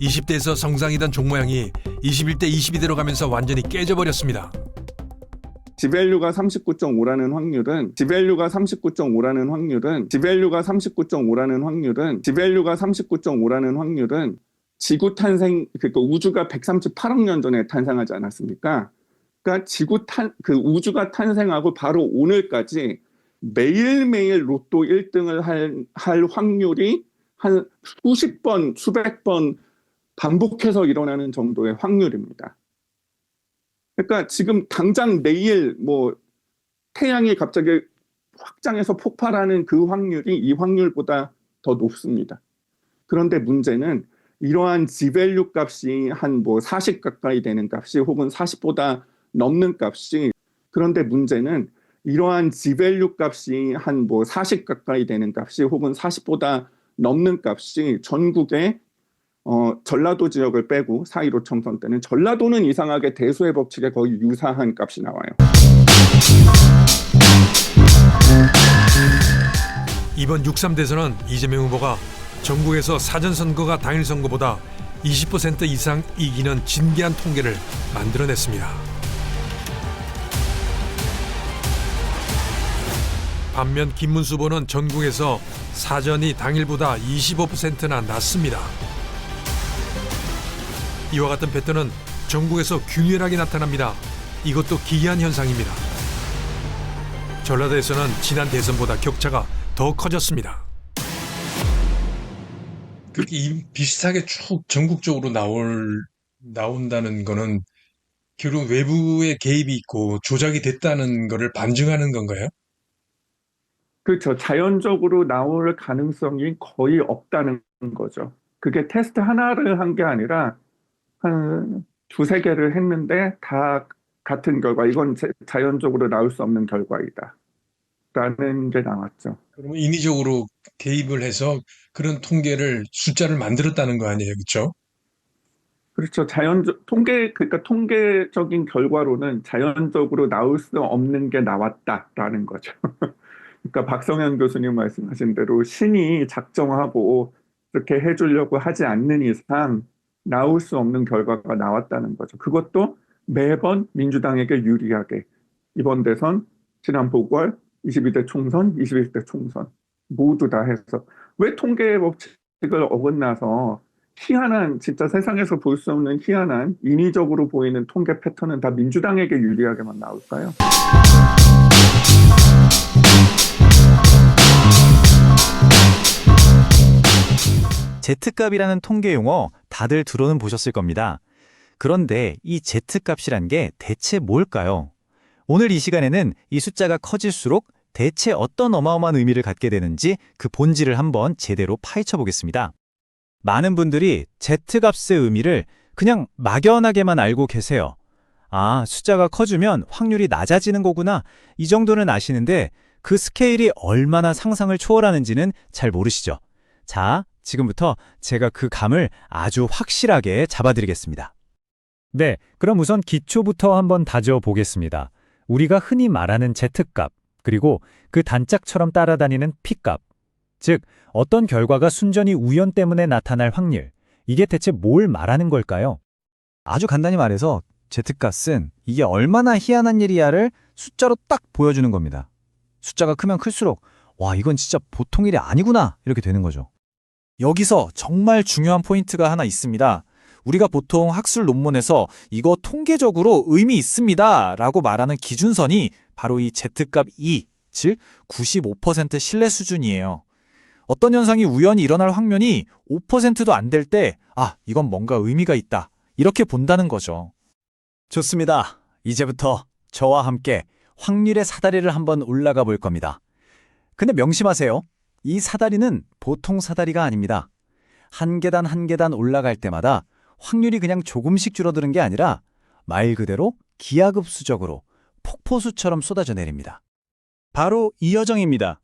20대에서 정상이던 종 모양이 21대, 22대로 가면서 완전히 깨져버렸습니다. 지밸류가 39.5라는 확률은 지밸류가 39.5라는 확률은 지구 탄생, 그러니까 우주가 138억 년 전에 탄생하지 않았습니까? 그러니까 우주가 탄생하고 바로 오늘까지 매일매일 로또 1등을 할 확률이 한 수십 번, 수백 번 반복해서 일어나는 정도의 확률입니다. 그러니까 지금 당장 내일 태양이 갑자기 확장해서 폭발하는 그 확률이 이 확률보다 더 높습니다. 그런데 문제는 이러한 지밸류 값이 한 40 가까이 되는 값이 혹은 40보다 넘는 값이 그런데 문제는 이러한 지밸류 값이 한 40 가까이 되는 값이 혹은 40보다 넘는 값이 전국에 전라도 지역을 빼고 4.15 총선 때는 전라도는 이상하게 대수의 법칙에 거의 유사한 값이 나와요. 이번 6.3 대선은 이재명 후보가 전국에서 사전선거가 당일 선거보다 20% 이상 이기는 진기한 통계를 만들어냈습니다. 반면 김문수 후보는 전국에서 사전이 당일보다 25%나 낮습니다. 이와 같은 패턴은 전국에서 균일하게 나타납니다. 이것도 기이한 현상입니다. 전라도에서는 지난 대선보다 격차가 더 커졌습니다. 그렇게 비슷하게 쭉 전국적으로 나온다는 거는 결국 외부의 개입이 있고 조작이 됐다는 것을 반증하는 건가요? 그렇죠. 자연적으로 나올 가능성이 거의 없다는 거죠. 그게 테스트 하나를 한 게 아니라 한 두세 개를 했는데 다 같은 결과, 이건 자연적으로 나올 수 없는 결과이다 라는 게 나왔죠. 그러면 인위적으로 개입을 해서 그런 숫자를 만들었다는 거 아니에요, 그렇죠? 그렇죠. 그러니까 통계적인 결과로는 자연적으로 나올 수 없는 게 나왔다라는 거죠. 그러니까 박성현 교수님 말씀하신 대로 신이 작정하고 그렇게 해주려고 하지 않는 이상 나올 수 없는 결과가 나왔다는 거죠. 그것도 매번 민주당에게 유리하게 이번 대선, 지난 보궐, 22대 총선, 21대 총선 모두 다 해서 왜 통계 법칙을 어긋나서 희한한, 진짜 세상에서 볼 수 없는 희한한 인위적으로 보이는 통계 패턴은 다 민주당에게 유리하게만 나올까요? Z값이라는 통계 용어 다들 들어는 보셨을 겁니다. 그런데 이 Z값이란 게 대체 뭘까요? 오늘 이 시간에는 이 숫자가 커질수록 대체 어떤 어마어마한 의미를 갖게 되는지 그 본질을 한번 제대로 파헤쳐 보겠습니다. 많은 분들이 Z값의 의미를 그냥 막연하게만 알고 계세요. 아, 숫자가 커지면 확률이 낮아지는 거구나. 이 정도는 아시는데 그 스케일이 얼마나 상상을 초월하는지는 잘 모르시죠? 자, 지금부터 제가 그 감을 아주 확실하게 잡아드리겠습니다. 네, 그럼 우선 기초부터 한번 다져보겠습니다. 우리가 흔히 말하는 Z값, 그리고 그 단짝처럼 따라다니는 P값, 즉 어떤 결과가 순전히 우연 때문에 나타날 확률, 이게 대체 뭘 말하는 걸까요? 아주 간단히 말해서 Z값은 이게 얼마나 희한한 일이야를 숫자로 딱 보여주는 겁니다. 숫자가 크면 클수록 와, 이건 진짜 보통 일이 아니구나 이렇게 되는 거죠. 여기서 정말 중요한 포인트가 하나 있습니다. 우리가 보통 학술 논문에서 이거 통계적으로 의미 있습니다 라고 말하는 기준선이 바로 이 Z값 2, 즉 95% 신뢰 수준이에요. 어떤 현상이 우연히 일어날 확률이 5%도 안 될 때 이건 뭔가 의미가 있다 이렇게 본다는 거죠. 좋습니다. 이제부터 저와 함께 확률의 사다리를 한번 올라가 볼 겁니다. 근데 명심하세요. 이 사다리는 보통 사다리가 아닙니다. 한 계단 한 계단 올라갈 때마다 확률이 그냥 조금씩 줄어드는 게 아니라 말 그대로 기하급수적으로 폭포수처럼 쏟아져 내립니다. 바로 이 여정입니다.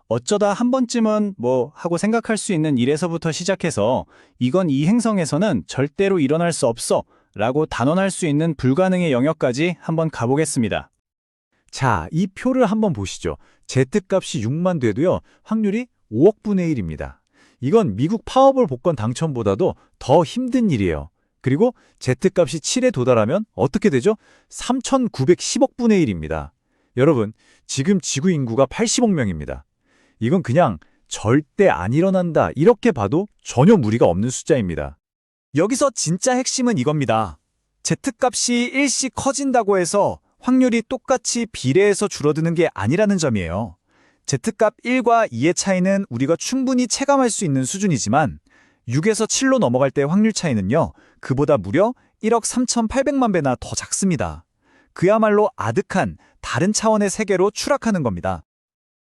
어쩌다 한 번쯤은 하고 생각할 수 있는 일에서부터 시작해서 이건 이 행성에서는 절대로 일어날 수 없어 라고 단언할 수 있는 불가능의 영역까지 한번 가보겠습니다. 자, 이 표를 한번 보시죠. Z값이 6만 돼도요, 확률이 5억 분의 1입니다. 이건 미국 파워볼 복권 당첨보다도 더 힘든 일이에요. 그리고 Z값이 7에 도달하면 어떻게 되죠? 3,910억 분의 1입니다. 여러분, 지금 지구 인구가 80억 명입니다. 이건 그냥 절대 안 일어난다 이렇게 봐도 전혀 무리가 없는 숫자입니다. 여기서 진짜 핵심은 이겁니다. Z값이 1씩 커진다고 해서 확률이 똑같이 비례해서 줄어드는 게 아니라는 점이에요. Z값 1과 2의 차이는 우리가 충분히 체감할 수 있는 수준이지만 6에서 7로 넘어갈 때 확률 차이는요, 그보다 무려 1억 3,800만 배나 더 작습니다. 그야말로 아득한 다른 차원의 세계로 추락하는 겁니다.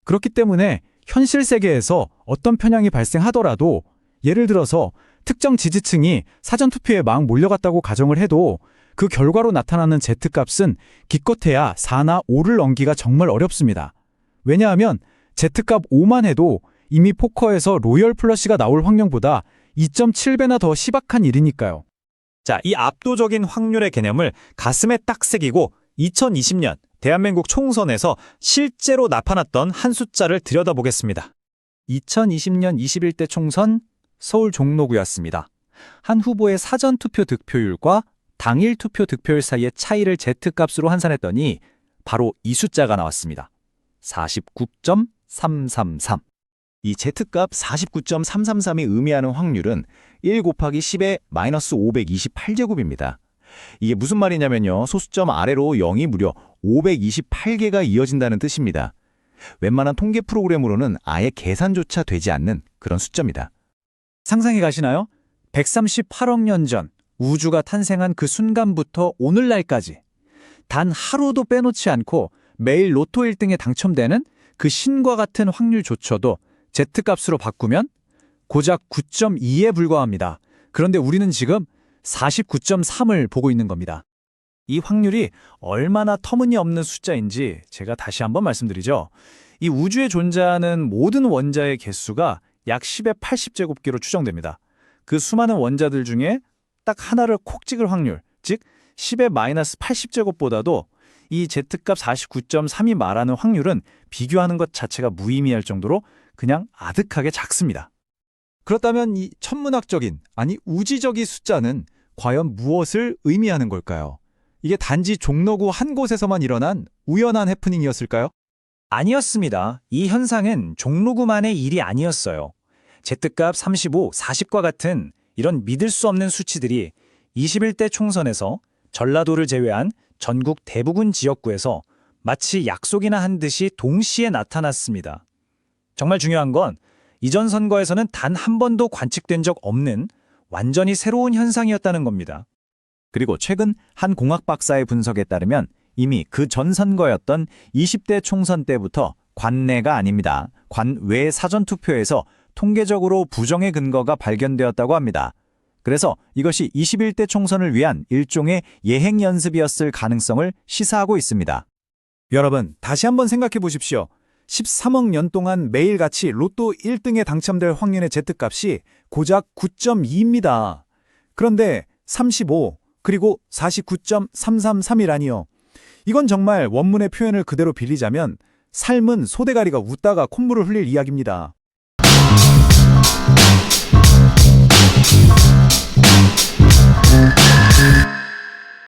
그렇기 때문에 현실 세계에서 어떤 편향이 발생하더라도 예를 들어서 특정 지지층이 사전투표에 막 몰려갔다고 가정을 해도 그 결과로 나타나는 Z값은 기껏해야 4나 5를 넘기가 정말 어렵습니다. 왜냐하면 Z값 5만 해도 이미 포커에서 로열 플러시가 나올 확률보다 2.7배나 더 시박한 일이니까요. 자, 이 압도적인 확률의 개념을 가슴에 딱 새기고 2020년 대한민국 총선에서 실제로 나타났던 한 숫자를 들여다보겠습니다. 2020년 21대 총선 서울 종로구였습니다. 한 후보의 사전투표 득표율과 당일 투표 득표율 사이의 차이를 Z값으로 환산했더니 바로 이 숫자가 나왔습니다. 49.333. 이 Z값 49.333이 의미하는 확률은 1 곱하기 10의 마이너스 528제곱입니다. 이게 무슨 말이냐면요. 소수점 아래로 0이 무려 528개가 이어진다는 뜻입니다. 웬만한 통계 프로그램으로는 아예 계산조차 되지 않는 그런 숫자입니다. 상상해 가시나요? 138억 년 전 우주가 탄생한 그 순간부터 오늘날까지 단 하루도 빼놓지 않고 매일 로또 1등에 당첨되는 그 신과 같은 확률조차도 Z값으로 바꾸면 고작 9.2에 불과합니다. 그런데 우리는 지금 49.3을 보고 있는 겁니다. 이 확률이 얼마나 터무니없는 숫자인지 제가 다시 한번 말씀드리죠. 이 우주에 존재하는 모든 원자의 개수가 약 10의 80제곱기로 추정됩니다. 그 수많은 원자들 중에 딱 하나를 콕 찍을 확률, 즉 10의 마이너스 80제곱보다도 이 Z값 49.3이 말하는 확률은 비교하는 것 자체가 무의미할 정도로 그냥 아득하게 작습니다. 그렇다면 이 천문학적인, 아니 우지적인 숫자는 과연 무엇을 의미하는 걸까요? 이게 단지 종로구 한 곳에서만 일어난 우연한 해프닝이었을까요? 아니었습니다. 이 현상은 종로구만의 일이 아니었어요. Z값 35, 40과 같은 이런 믿을 수 없는 수치들이 21대 총선에서 전라도를 제외한 전국 대부분 지역구에서 마치 약속이나 한 듯이 동시에 나타났습니다. 정말 중요한 건 이전 선거에서는 단 한 번도 관측된 적 없는 완전히 새로운 현상이었다는 겁니다. 그리고 최근 한 공학 박사의 분석에 따르면 이미 그 전 선거였던 20대 총선 때부터 관내가 아닙니다. 관외 사전투표에서 통계적으로 부정의 근거가 발견되었다고 합니다. 그래서 이것이 21대 총선을 위한 일종의 예행 연습이었을 가능성을 시사하고 있습니다. 여러분, 다시 한번 생각해 보십시오. 13억 년 동안 매일같이 로또 1등에 당첨될 확률의 Z값이 고작 9.2입니다. 그런데 35, 그리고 49.333이라니요. 이건 정말 원문의 표현을 그대로 빌리자면 삶은 소대가리가 웃다가 콧물을 흘릴 이야기입니다.